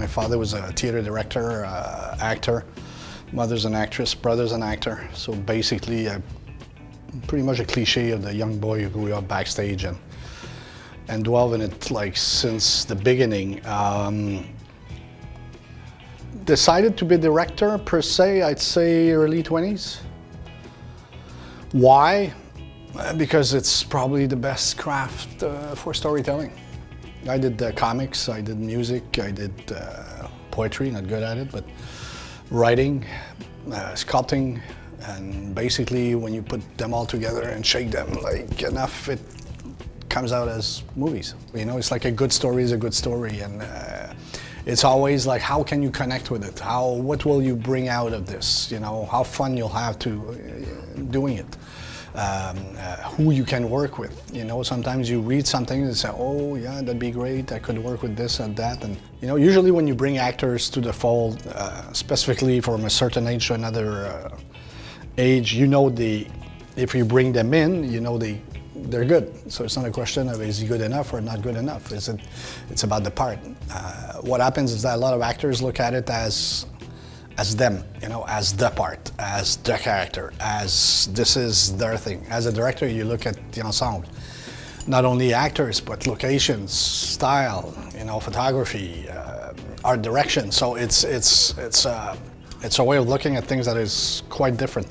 My father was a theater director, actor. Mother's an actress, brother's an actor. So basically, pretty much a cliche of the young boy who grew up backstage and dwelled in it like since the beginning. Decided to be director per se, I'd say early 20s. Why? Because it's probably the best craft for storytelling. I did comics, I did music, I did poetry, not good at it, but writing, sculpting, and basically when you put them all together and shake them like enough, it comes out as movies. You know, it's like a good story is a good story, and it's always like, how can you connect with it? What will you bring out of this? You know, how fun you'll have doing it. Who you can work with. You know, sometimes you read something and say, oh yeah, that'd be great, I could work with this and that. And you know, usually when you bring actors to the fold, specifically from a certain age to another age, you know, if you bring them in, you know they're good. So it's not a question of is he good enough or not good enough. It's about the part. What happens is that a lot of actors look at it as them, you know, as the part, as the character, as this is their thing. As a director, you look at the ensemble. Not only actors, but locations, style, you know, photography, art direction. So it's a way of looking at things that is quite different.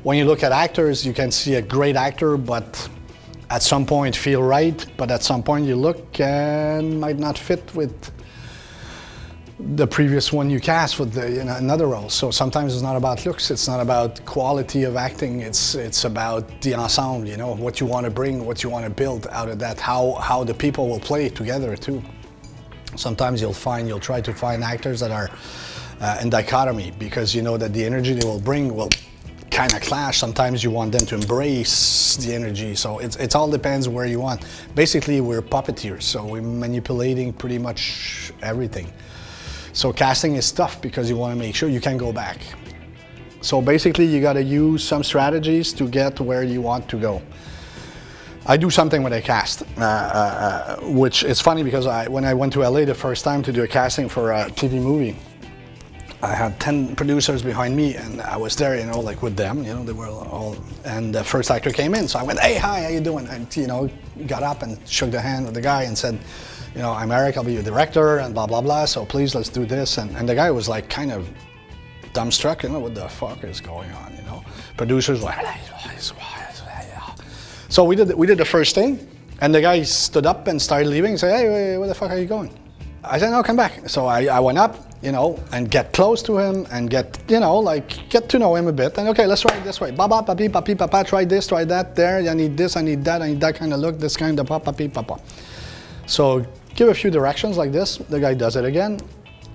When you look at actors, you can see a great actor, but at some point feel right, but at some point you look and might not fit with the previous one you cast with another role. So sometimes it's not about looks, it's not about quality of acting, it's about the ensemble, you know, what you want to bring, what you want to build out of that, how the people will play together too. Sometimes you'll try to find actors that are in dichotomy, because you know that the energy they will bring will kind of clash. Sometimes you want them to embrace the energy, so it all depends where you want. Basically, we're puppeteers, so we're manipulating pretty much everything. So casting is tough because you want to make sure you can go back. So basically you got to use some strategies to get where you want to go. I do something when I cast, which is funny because when I went to LA the first time to do a casting for a TV movie, I had 10 producers behind me and I was there, you know, like with them, you know, they were all, and the first actor came in, so I went, hey, hi, how you doing? And, you know, got up and shook the hand with the guy and said, you know, I'm Erik, I'll be your director and blah, blah, blah, so please let's do this. And the guy was like kind of dumbstruck, you know, what the fuck is going on, you know? Producers were like, so we did the first thing, and the guy stood up and started leaving and said, hey, where the fuck are you going? I said, no, come back. So I went up, you know, and get close to him and get, you know, like get to know him a bit. And okay, let's try it this way. Ba-ba, pa-pi, pa-pi, pa-pa, try this, try that, there. I need this, I need that kind of look, this kind of pa-pa-pi, pa-pa. So give a few directions like this, the guy does it again,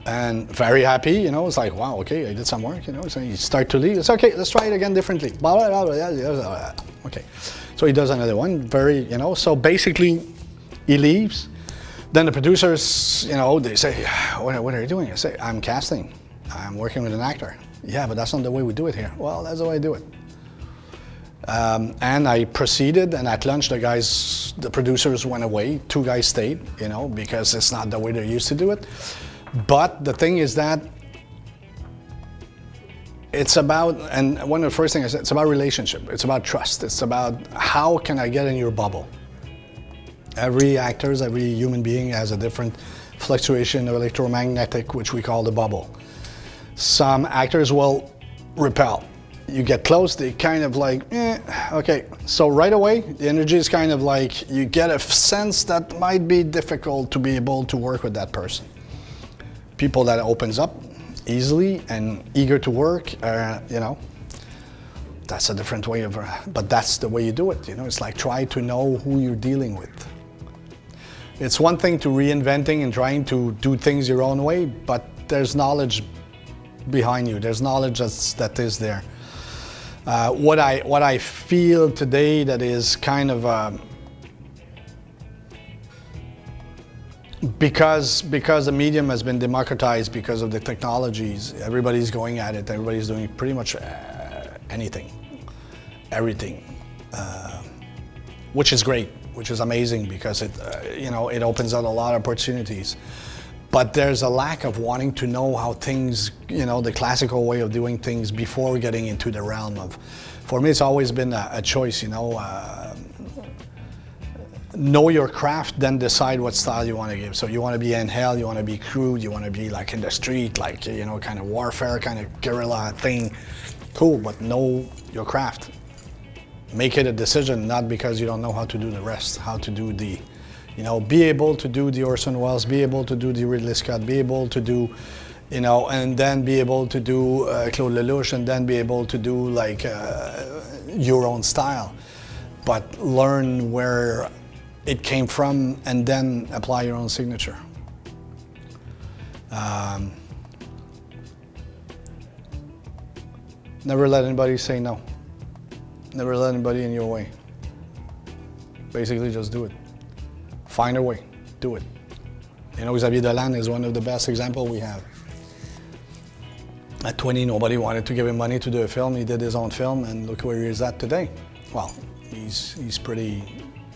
and very happy, you know, it's like, wow, okay, I did some work, you know, so you start to leave, it's okay, let's try it again differently, blah, blah, blah, blah, blah. Okay, so he does another one, very, you know, so basically he leaves, then the producers, you know, they say, what are you doing? I say, I'm casting, I'm working with an actor. Yeah, but that's not the way we do it here. Well, that's the way I do it. And I proceeded, and at lunch the producers went away, 2 guys stayed, you know, because it's not the way they're used to do it. But the thing is that it's about, and one of the first things I said, it's about relationship, it's about trust, it's about how can I get in your bubble. Every human being has a different fluctuation of electromagnetic, which we call the bubble. Some actors will repel. You get close, they kind of like, okay. So right away, the energy is kind of like, you get a sense that might be difficult to be able to work with that person. People that opens up easily and eager to work, you know, that's a different way of, but that's the way you do it, you know, it's like try to know who you're dealing with. It's one thing to reinventing and trying to do things your own way, but there's knowledge behind you, there's knowledge that is there. What I feel today that is kind of because the medium has been democratized because of the technologies, everybody's going at it, everybody's doing pretty much anything, everything, which is great, which is amazing because it you know, it opens up a lot of opportunities. but there's a lack of wanting to know how things, you know, the classical way of doing things before getting into the realm of, for me it's always been a choice, you know your craft, then decide what style you want to give. So you want to be handheld, you want to be crude, you want to be like in the street, like, you know, kind of warfare, kind of guerrilla thing. Cool, but know your craft. Make it a decision, not because you don't know how to do the rest, how to do the, you know, be able to do the Orson Welles, be able to do the Ridley Scott, be able to do, you know, and then be able to do Claude Lelouch, and then be able to do like your own style. But learn where it came from and then apply your own signature. Never let anybody say no. Never let anybody in your way. Basically just do it. Find a way, do it. You know, Xavier Dolan is one of the best examples we have. At 20, nobody wanted to give him money to do a film. He did his own film, and look where he is at today. Well, he's pretty,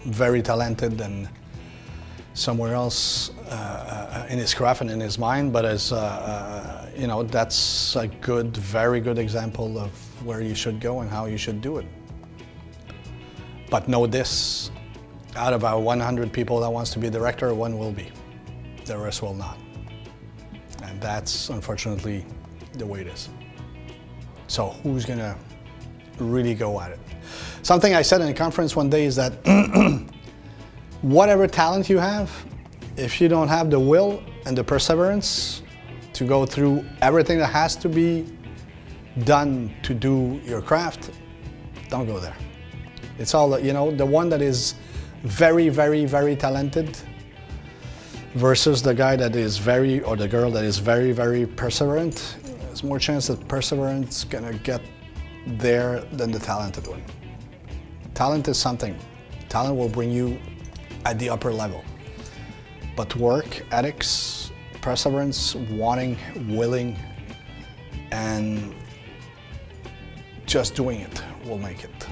very talented and somewhere else in his craft and in his mind, but as you know, that's a good, very good example of where you should go and how you should do it. But know this, out of our 100 people that wants to be a director, one will be. The rest will not. And that's unfortunately the way it is. So who's gonna really go at it? Something I said in a conference one day is that whatever talent you have, if you don't have the will and the perseverance to go through everything that has to be done to do your craft, don't go there. It's all, you know, the one that is very, very, very talented versus the guy that is very, or the girl that is very, very perseverant, there's more chance that perseverance gonna get there than the talented one. Talent is something. Talent will bring you at the upper level. But work, ethics, perseverance, wanting, willing, and just doing it will make it.